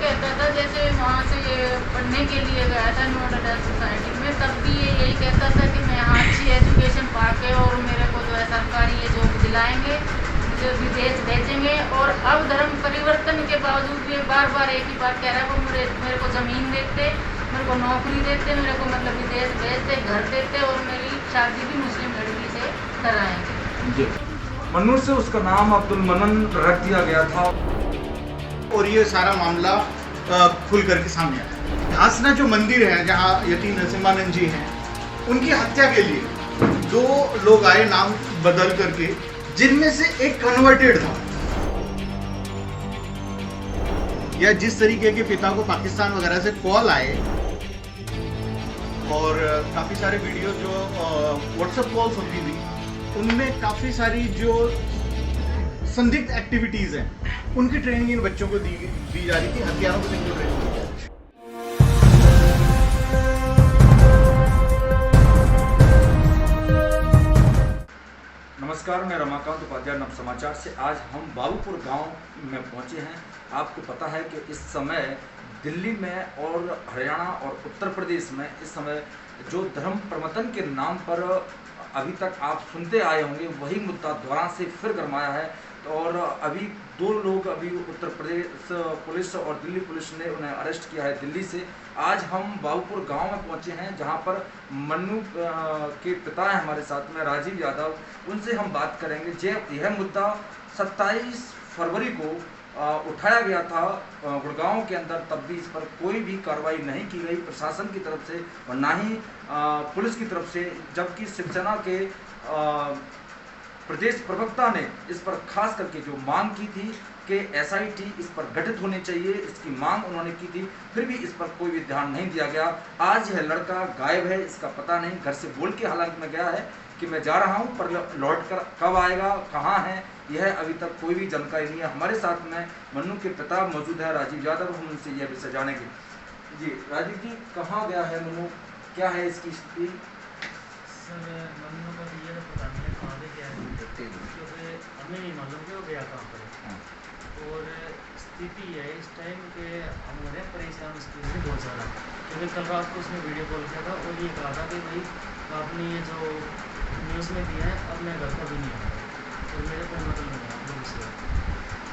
कहता था, जैसे वहाँ से ये पढ़ने के लिए गया था नोएडा सोसाइटी में, तब भी ये यही कहता था कि मैं यहाँ अच्छी एजुकेशन पाके और मेरे को जो है सरकारी ये जॉब दिलाएंगे, मुझे विदेश भेजेंगे। और अब धर्म परिवर्तन के बावजूद भी बार बार एक ही बात कह रहा है, वो मेरे को ज़मीन देते, मेरे को नौकरी देते, मेरे को मतलब विदेश भेजते, घर देते और मेरी शादी भी मुस्लिम लड़की से कराएंगे। मन्नूर से उसका नाम अब्दुल मनन रख दिया गया था और ये सारा मामला खुल करके सामने आया। हासना जो मंदिर है जहाँ यतीम नरसिम्हानंद जी हैं, उनकी हत्या के लिए 2 लोग आए नाम बदल करके, जिनमें से एक कन्वर्टेड था। या जिस तरीके के पिता को पाकिस्तान वगैरह से कॉल आए और काफ़ी सारे वीडियो जो व्हाट्सएप कॉल्स होती थी, उनमें काफ़ी सारी जो संदिग्ध एक्टिविटीज़ हैं, उनकी ट्रेनिंग इन बच्चों को दी जा रही थी, हथियारों को लेकर ट्रेनिंग दी जा रही थी। नमस्कार, मैं रमाकांत उपाध्याय नव समाचार से। आज हम बाबूपुर गांव में पहुंचे हैं। आपको पता है कि इस समय दिल्ली में और हरियाणा और उत्तर प्रदेश में इस समय जो धर्म प्रवर्तन के नाम पर अभी तक आप सुनते आए होंगे, वही मुद्दा दोबारा से फिर गरमाया है। और अभी 2 लोग अभी उत्तर प्रदेश पुलिस और दिल्ली पुलिस ने उन्हें अरेस्ट किया है दिल्ली से। आज हम बाबूपुर गांव में पहुंचे हैं, जहां पर मन्नू के पिता हैं हमारे साथ में, राजीव यादव। उनसे हम बात करेंगे। यह मुद्दा 27 फरवरी को उठाया गया था गुड़गांव के अंदर, तब भी इस पर कोई भी कार्रवाई नहीं की गई प्रशासन की तरफ से और ना ही पुलिस की तरफ से, जबकि शिवसेना के प्रदेश प्रवक्ता ने इस पर खास करके जो मांग की थी कि एसआईटी इस पर गठित होनी चाहिए, इसकी मांग उन्होंने की थी, फिर भी इस पर कोई भी ध्यान नहीं दिया गया। आज यह लड़का गायब है, इसका पता नहीं, घर से बोल के हालांकि में गया है कि मैं जा रहा हूं, पर लौट कर कब आएगा, कहां है, यह अभी तक कोई भी जानकारी नहीं है। हमारे साथ में मन्नू के पिता मौजूद है, राजीव यादव। हम उनसे यह विषय जानेंगे। जी राजीव जी, कहाँ गया है मन्नू, क्या है इसकी स्थिति? सर, मन्नू का ये तो पता नहीं है कहाँ से गया है, क्योंकि हमें नहीं मालूम कि वो गया कहाँ पर। और स्थिति है इस टाइम के हम हो रहे हैं परेशान इसकी वजह से बहुत ज़्यादा, क्योंकि कल रात को उसने वीडियो कॉल किया था और ये कहा था कि भाई आपने ये जो न्यूज़ में दिया है, अब मैं घर पर भी नहीं आऊँगा, तो मेरे को मतलब नहीं है आप लोग इससे।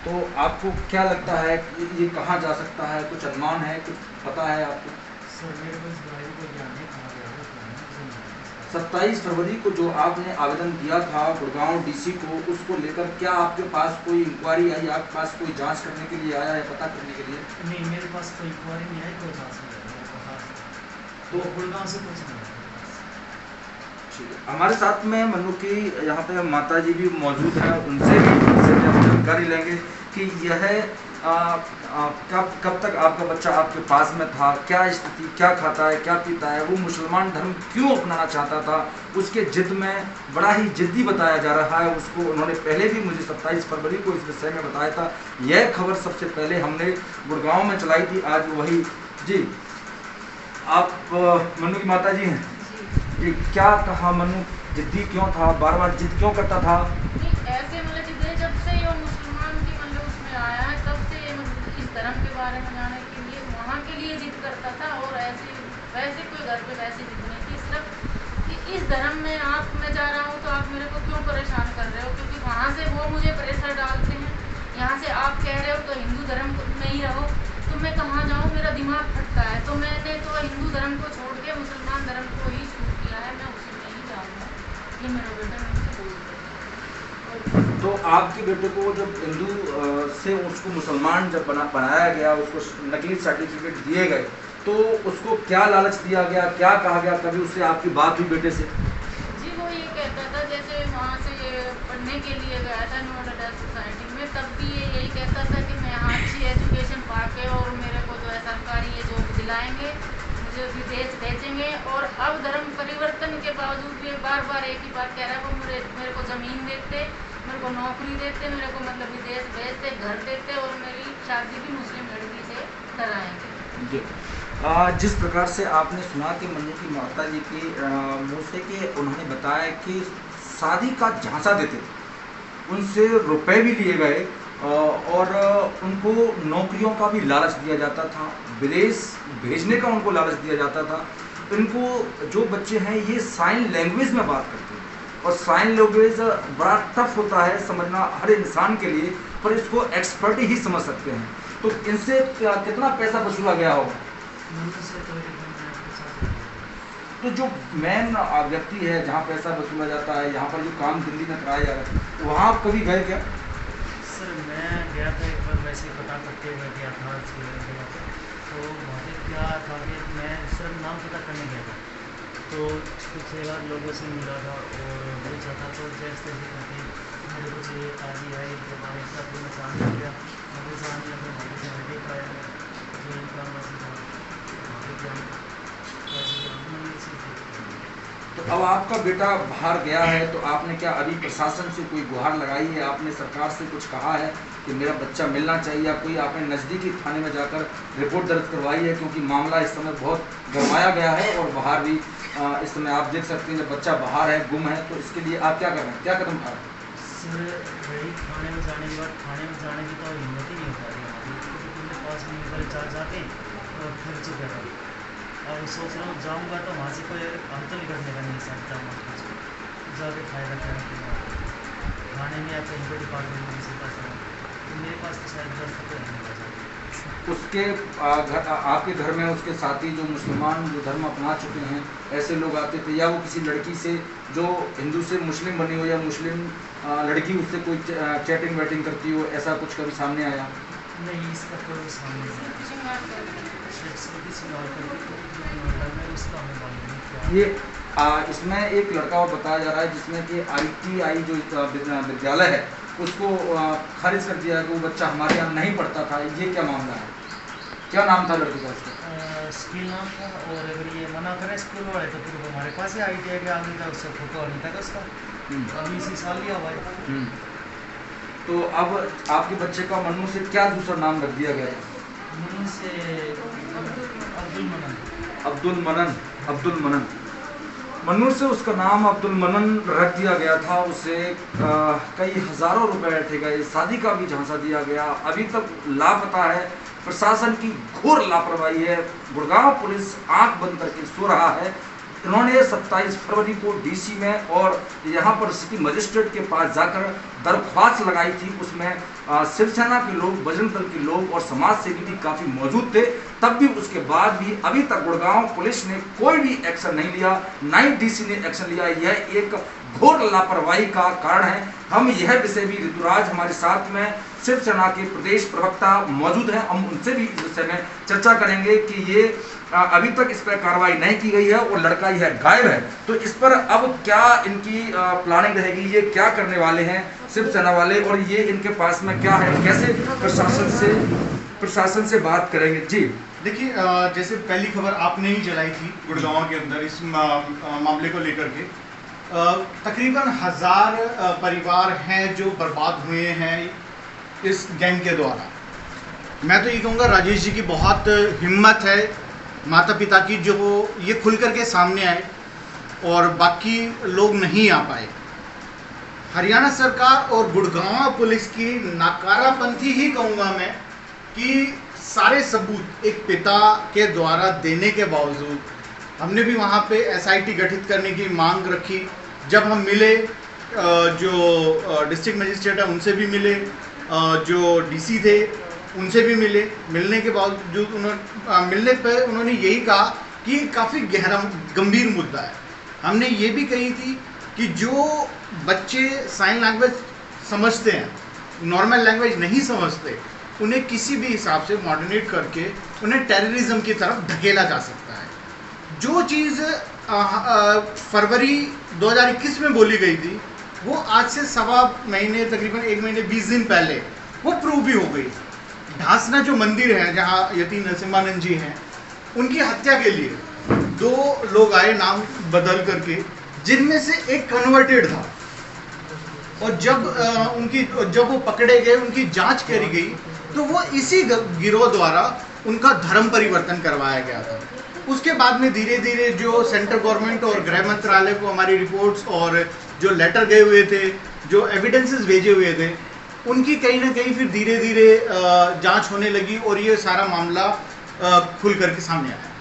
तो आपको क्या लगता है कि ये कहाँ जा सकता है? कुछ अनुमान है, कुछ पता है आपको? सर, मेरे को इस गाड़ी को ज्ञान नहीं कहाँ गया है। 27 फरवरी को जो आपने आवेदन दिया था गुड़गांव डीसी को, उसको लेकर क्या आपके पास कोई इंक्वायरी आई, आपके पास कोई जांच करने के लिए आया है, पता करने के लिए? नहीं, मेरे पास कोई इंक्वायरी नहीं आई, कोई जांच नहीं आई मेरे पास, तो गुड़गांव से कुछ नहीं है। ठीक है, हमारे साथ में मन्नू की यहाँ पे माता जी भी मौजूद है, उनसे भी हम जानकारी लेंगे कि यह कब तक आपका बच्चा आपके पास में था, क्या स्थिति, क्या खाता है, क्या पीता है, वो मुसलमान धर्म क्यों अपनाना चाहता था, उसके जिद में बड़ा ही जिद्दी बताया जा रहा है उसको। उन्होंने पहले भी मुझे 27 फरवरी को इस विषय में बताया था। यह खबर सबसे पहले हमने गुड़गांव में चलाई थी। आज वही जी, आप मन्नू की माता जी हैं जी, क्या कहा मन्नू, जिद्दी क्यों था, बार बार जिद क्यों करता था? ऐसे मतलब जिद है, जब से ये मुसलमान की मतलब उसमें आया है, तब से ये मतलब इस धर्म के बारे में जाने के लिए वहाँ के लिए जिद करता था। और ऐसे वैसे कोई घर पे वैसे जिद नहीं थी, सिर्फ कि इस धर्म में मैं जा रहा हूँ तो आप मेरे को क्यों परेशान कर रहे हो, क्योंकि वहाँ से वो मुझे प्रेशर डालते हैं। यहाँ से आप कह रहे हो तो हिंदू धर्म में ही रहो, तो मैं कहाँ जाऊँ, मेरा दिमाग फटता है। तो मैंने तो हिंदू धर्म को छोड़ के मुसलमान धर्म को ही चूज किया है, मैं उसी में ही जाऊँगा। ये मेरा बेटा मुझसे बोल रहा है। तो आपके बेटे को जब हिंदू से उसको मुसलमान जब बनाया गया, उसको नकली सर्टिफिकेट दिए गए, तो उसको क्या लालच दिया गया, क्या कहा गया, कभी उससे आपकी बात हुई बेटे से? जी, वो ये कहता था, जैसे वहाँ से ये पढ़ने के लिए गया था नोएडा सोसाइटी में, तब भी ये यही कहता था कि मैं यहाँ अच्छी एजुकेशन पाके और मेरे को जो है सरकारी ये जॉब दिलाएंगे, मुझे विदेश भेजेंगे। और अब धर्म परिवर्तन के बावजूद भी बार बार एक ही बात कह रहा है, वो मेरे को ज़मीन देते, मेरे को नौकरी देते, मेरे को मतलब विदेश भेजते, घर देते और मेरी शादी भी मुस्लिम लड़की से कराएंगे। जी, जिस प्रकार से आपने सुना कि मन्नू की माता जी की मुँह से कि उन्होंने बताया कि शादी का झांसा देते थे, उनसे रुपए भी लिए गए और उनको नौकरियों का भी लालच दिया जाता था, विदेश भेजने का उनको लालच दिया जाता था। इनको जो बच्चे हैं ये साइन लैंग्वेज में बात करते हैं और साइन लैंग्वेज बड़ा टफ होता है समझना हर इंसान के लिए, पर इसको एक्सपर्ट ही समझ सकते हैं। तो इनसे कितना पैसा वसूला गया होगा? तो जो मेन व्यक्ति है जहाँ पैसा वसूला जाता है, यहाँ पर जो काम दिल्ली में कराया जा रहा है, तो वहाँ आप कभी गए क्या? सर मैं गया था एक बार, वैसे पता करते हुए गया था जगह पर। तो वहाँ पे क्या था कि मैं सिर्फ नाम पता करने गया था, तो कुछ 6 लोगों से मिला था और पूछा था। तो जैसे करके मेरे को ये ताजी आई तो मैंने सब मैं सामने किया, मेरे सामने अपने भाई से आईडी पाया जो इनका मैसेज था वहाँ पे क्या तो अब आपका बेटा बाहर गया है, तो आपने क्या अभी प्रशासन से कोई गुहार लगाई है? आपने सरकार से कुछ कहा है कि मेरा बच्चा मिलना चाहिए, या कोई आपने नज़दीकी थाने में जाकर रिपोर्ट दर्ज करवाई है? क्योंकि मामला इस समय बहुत गरमाया गया है और बाहर भी इस समय आप देख सकते हैं जब बच्चा बाहर है, गुम है, तो इसके लिए आप क्या कर रहे हैं, क्या कदम उठा रहे हैं? सर वही थाने में जाने के बाद थाने में जाने की तो हिम्मत ही नहीं हो पा रही हमारी, क्योंकि उनके पास में निकल चार्ज आते और खर्च कर रहा हूँ। अब सोच रहा हूँ जाऊँगा तो वहाँ से कोई अंत नहीं करने का नहीं सकता, जाके फायदा करने के बाद थाने में या कहीं पर डिपार्टमेंट में किसी पास तो मेरे पास तो शायद 10 तक रहने का। उसके आपके घर में उसके साथी जो मुसलमान जो धर्म अपना चुके हैं ऐसे लोग आते थे, या वो किसी लड़की से जो हिंदू से मुस्लिम बनी हो या मुस्लिम लड़की उससे कोई चैटिंग वैटिंग करती हो, ऐसा कुछ कभी सामने आया? नहीं, इसका कोई सामने नहीं आया। उसका हमें मालूम नहीं क्या ये इसमें एक लड़का और बताया जा रहा है जिसमें कि ITI जो विद्यालय है उसको खारिज कर दिया है कि वो बच्चा हमारे यहाँ नहीं पढ़ता था। ये क्या मामला है, क्या नाम था लड़के का उसका? स्किल नाम था, और अगर ये मना करें स्कूल वाले तो फिर हमारे पास ही ITI के आदमी था, उससे फोटो नहीं था उसका, अभी इसी साल लिया हुआ है। तो अब आपके बच्चे का मन्नू से क्या दूसरा नाम रख दिया गया है? मनु से अब्दुल मनन। अब्दुल मनन मन्नू से उसका नाम अब्दुल मनन रख दिया गया था। उसे कई हज़ारों रुपए ठे गए, शादी का भी झांसा दिया गया, अभी तक लापता है। प्रशासन की घोर लापरवाही है। गुड़गांव पुलिस आंख बंद करके सो रहा है। इन्होंने 27 फरवरी को DC में और यहाँ पर सिटी मजिस्ट्रेट के पास जाकर दरख्वास्त लगाई थी। उसमें शिवसेना के लोग, बजरंग दल के लोग और समाज सेवी भी काफ़ी मौजूद थे। तब भी उसके बाद भी अभी तक गुड़गांव पुलिस ने कोई भी एक्शन नहीं लिया, ना ही DC ने एक्शन लिया। यह एक घोर लापरवाही का कारण है। हम यह विषय भी, ऋतुराज हमारे साथ में शिवसेना के प्रदेश प्रवक्ता मौजूद हैं, हम उनसे भी इस विषय में चर्चा करेंगे कि ये अभी तक इस पर कार्रवाई नहीं की गई है और लड़का यह गायब है। तो इस पर अब क्या इनकी प्लानिंग रहेगी, ये क्या करने वाले हैं शिवसेना वाले, और ये इनके पास में क्या है, कैसे प्रशासन से बात करेंगे। जी देखिए, जैसे पहली खबर आपने ही चलाई थी गुड़गांव के अंदर इस मामले को लेकर के, तकरीबन 1000 परिवार हैं जो बर्बाद हुए हैं इस गैंग के द्वारा। मैं तो ये कहूँगा राजेश जी की बहुत हिम्मत है, माता पिता की, जो ये खुल करके सामने आए और बाकी लोग नहीं आ पाए। हरियाणा सरकार और गुड़गांव पुलिस की नाकारापंथी ही कहूँगा मैं, कि सारे सबूत एक पिता के द्वारा देने के बावजूद हमने भी वहाँ पे SIT गठित करने की मांग रखी। जब हम मिले, जो डिस्ट्रिक्ट मजिस्ट्रेट है उनसे भी मिले, जो DC थे उनसे भी मिले। मिलने के बावजूद मिलने पर उन्होंने यही कहा कि काफ़ी गहरा गंभीर मुद्दा है। हमने ये भी कही थी कि जो बच्चे साइन लैंग्वेज समझते हैं, नॉर्मल लैंग्वेज नहीं समझते, उन्हें किसी भी हिसाब से मॉडर्नेट करके उन्हें टेररिज्म की तरफ धकेला जा सकता है। जो चीज़ फरवरी 2021 में बोली गई थी, वो आज से सवा महीने, तकरीबन 1 महीने 20 दिन पहले वो प्रूव भी हो गई। ढासना जो मंदिर है जहाँ यति नरसिम्हानंद जी हैं, उनकी हत्या के लिए 2 लोग आए नाम बदल करके, जिनमें से एक कन्वर्टेड था। और जब वो पकड़े गए, उनकी जांच करी गई, तो वो इसी गिरोह द्वारा उनका धर्म परिवर्तन करवाया गया था। उसके बाद में धीरे धीरे जो सेंट्रल गवर्नमेंट और गृह मंत्रालय को हमारी रिपोर्ट्स और जो लेटर गए हुए थे, जो एविडेंसेस भेजे हुए थे, उनकी कहीं ना कहीं फिर धीरे धीरे जांच होने लगी और ये सारा मामला खुल करके सामने आया।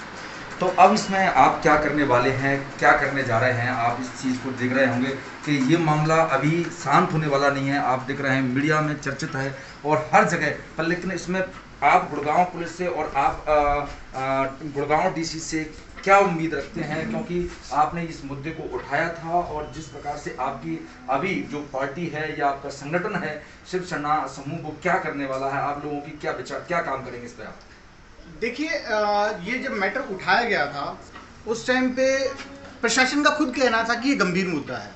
तो अब इसमें आप क्या करने वाले हैं, क्या करने जा रहे हैं? आप इस चीज़ को देख रहे होंगे कि ये मामला अभी शांत होने वाला नहीं है। आप देख रहे हैं मीडिया में चर्चित है और हर जगह पर, लेकिन इसमें आप गुड़गांव पुलिस से और आप गुड़गांव डीसी से क्या उम्मीद रखते हैं? क्योंकि आपने इस मुद्दे को उठाया था और जिस प्रकार से आपकी अभी जो पार्टी है या आपका संगठन है शिवसेना समूह, वो क्या करने वाला है? आप लोगों की क्या विचार, क्या काम करेंगे इस पर आप? देखिए, ये जब मैटर उठाया गया था उस टाइम पे प्रशासन का खुद कहना था कि ये गंभीर मुद्दा है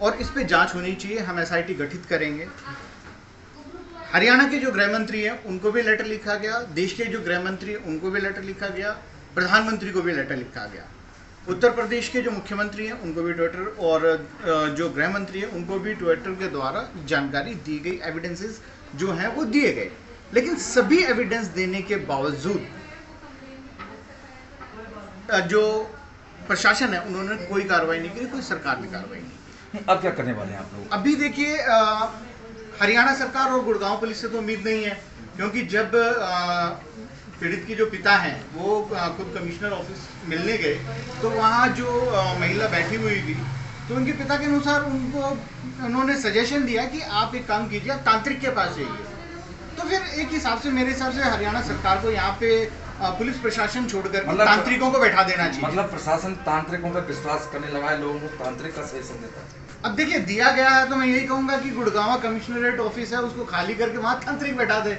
और इस पे जांच होनी चाहिए, हम एसआईटी गठित करेंगे। हरियाणा के जो गृह मंत्री हैं उनको भी लेटर लिखा गया, देश के जो गृह मंत्री हैं उनको भी लेटर लिखा गया, प्रधानमंत्री को भी लेटर लिखा गया, उत्तर प्रदेश के जो मुख्यमंत्री हैं उनको भी ट्विटर और जो गृह मंत्री हैं उनको भी ट्विटर के द्वारा जानकारी दी गई, एविडेंसेस जो हैं वो दिए गए। लेकिन सभी एविडेंस देने के बावजूद जो प्रशासन है उन्होंने कोई कार्रवाई नहीं की, कोई सरकार ने कार्रवाई नहीं की। अब क्या करने वाले हैं आप लोग? अभी देखिए, हरियाणा सरकार और गुड़गांव पुलिस से तो उम्मीद नहीं है, क्योंकि जब पीड़ित के जो पिता हैं वो खुद कमिश्नर ऑफिस मिलने गए तो वहाँ जो महिला बैठी हुई थी तो उनके पिता के अनुसार उन्होंने सजेशन दिया कि आप एक काम कीजिए, आप तांत्रिक के पास जाइए। तो फिर एक हिसाब से, मेरे हिसाब से हरियाणा सरकार को यहाँ पे पुलिस प्रशासन छोड़कर तांत्रिकों को बैठा देना चाहिए। मतलब प्रशासन तांत्रिकों पर विश्वास करने लगा है, लोगों को तांत्रिक का सजेशन देता है। अब देखिए, दिया गया है तो मैं यही कहूंगा कि गुड़गांव कमिश्नरेट ऑफिस है उसको खाली करके वहाँ तांत्रिक बैठा दे।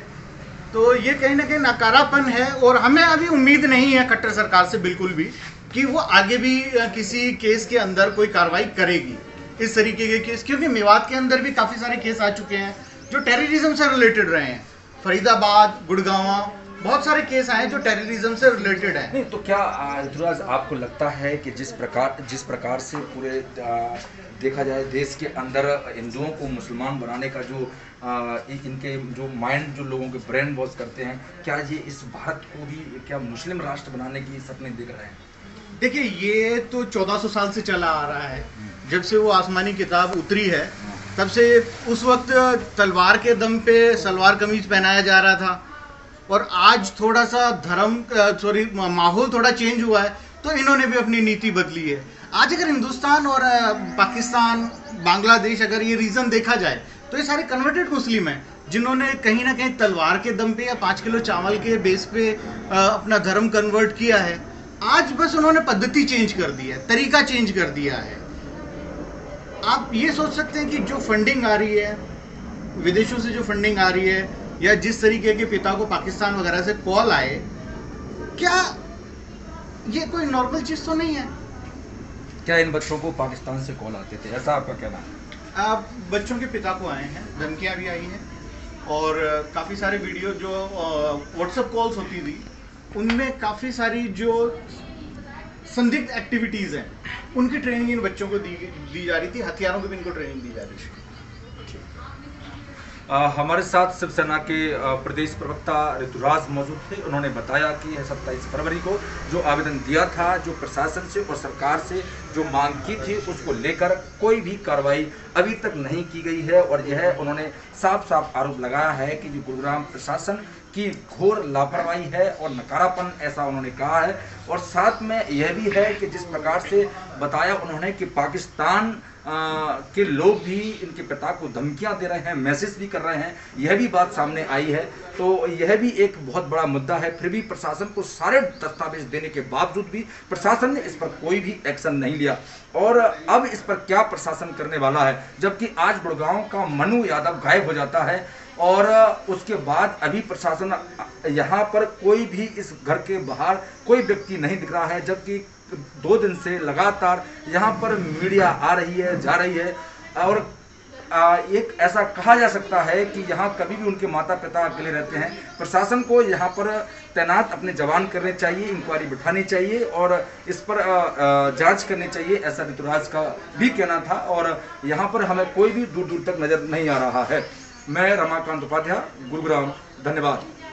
तो ये कहीं ना कहीं नकारापन है और हमें अभी उम्मीद नहीं है खट्टर सरकार से बिल्कुल भी कि वो आगे भी किसी केस के अंदर कोई कार्रवाई करेगी इस तरीके के केस, क्योंकि मेवात के अंदर भी काफ़ी सारे केस आ चुके हैं जो टेररिज्म से रिलेटेड रहे हैं। फरीदाबाद, गुड़गांव, बहुत सारे केस आए जो टेररिज्म से रिलेटेड है। नहीं तो क्या ऋतुराज आपको लगता है कि जिस प्रकार से पूरे देखा जाए देश के अंदर हिंदुओं को मुसलमान बनाने का जो इनके जो माइंड, जो लोगों के ब्रेन वॉश करते हैं, क्या ये इस भारत को भी क्या मुस्लिम राष्ट्र बनाने की सपने देख रहे हैं? देखिए, ये तो 1400 साल से चला आ रहा है, जब से वो आसमानी किताब उतरी है तब से। उस वक्त तलवार के दम पे सलवार कमीज पहनाया जा रहा था और आज थोड़ा सा माहौल थोड़ा चेंज हुआ है तो इन्होंने भी अपनी नीति बदली है। आज अगर हिंदुस्तान और पाकिस्तान, बांग्लादेश, अगर ये रीजन देखा जाए तो ये सारे कन्वर्टेड मुस्लिम हैं जिन्होंने कहीं ना कहीं तलवार के दम पे या 5 किलो चावल के बेस पे अपना धर्म कन्वर्ट किया है। आज बस उन्होंने पद्धति चेंज कर दी है, तरीका चेंज कर दिया है। आप ये सोच सकते हैं कि जो फंडिंग आ रही है, विदेशों से जो फंडिंग आ रही है, या जिस तरीके के पिता को पाकिस्तान वगैरह से कॉल आए, क्या ये कोई नॉर्मल चीज़ तो नहीं है? क्या इन बच्चों को पाकिस्तान से कॉल आते थे, ऐसा आपका कहना है? बच्चों के पिता को आए हैं, धमकियाँ भी आई हैं और काफ़ी सारे वीडियो जो व्हाट्सएप कॉल्स होती थी उनमें काफ़ी सारी जो संदिग्ध एक्टिविटीज़ हैं उनकी ट्रेनिंग इन बच्चों को दी जा रही थी, हथियारों की भी इनको ट्रेनिंग दी जा रही थी। हमारे साथ शिवसेना के प्रदेश प्रवक्ता ऋतुराज मौजूद थे। उन्होंने बताया कि 27 फरवरी को जो आवेदन दिया था, जो प्रशासन से और सरकार से जो मांग की थी, उसको लेकर कोई भी कार्रवाई अभी तक नहीं की गई है और यह उन्होंने साफ साफ आरोप लगाया है कि जो गुरुग्राम प्रशासन की घोर लापरवाही है और नकारापन, ऐसा उन्होंने कहा है। और साथ में यह भी है कि जिस प्रकार से बताया उन्होंने कि पाकिस्तान के लोग भी इनके पिता को धमकियां दे रहे हैं, मैसेज भी कर रहे हैं, यह भी बात सामने आई है। तो यह भी एक बहुत बड़ा मुद्दा है। फिर भी प्रशासन को सारे दस्तावेज देने के बावजूद भी प्रशासन ने इस पर कोई भी एक्शन नहीं लिया। और अब इस पर क्या प्रशासन करने वाला है, जबकि आज गुड़गांव का मनु यादव गायब हो जाता है और उसके बाद अभी प्रशासन यहाँ पर कोई भी इस घर के बाहर कोई व्यक्ति नहीं दिख रहा है, जबकि 2 दिन से लगातार यहाँ पर मीडिया आ रही है, जा रही है। और एक ऐसा कहा जा सकता है कि यहाँ कभी भी उनके माता पिता अकेले रहते हैं। प्रशासन को यहाँ पर तैनात अपने जवान करने चाहिए, इंक्वायरी बिठानी चाहिए और इस पर जांच करनी चाहिए, ऐसा ऋतुराज का भी कहना था। और यहाँ पर हमें कोई भी दूर दूर तक नजर नहीं आ रहा है। मैं रमाकांत उपाध्याय, गुरुग्राम, धन्यवाद।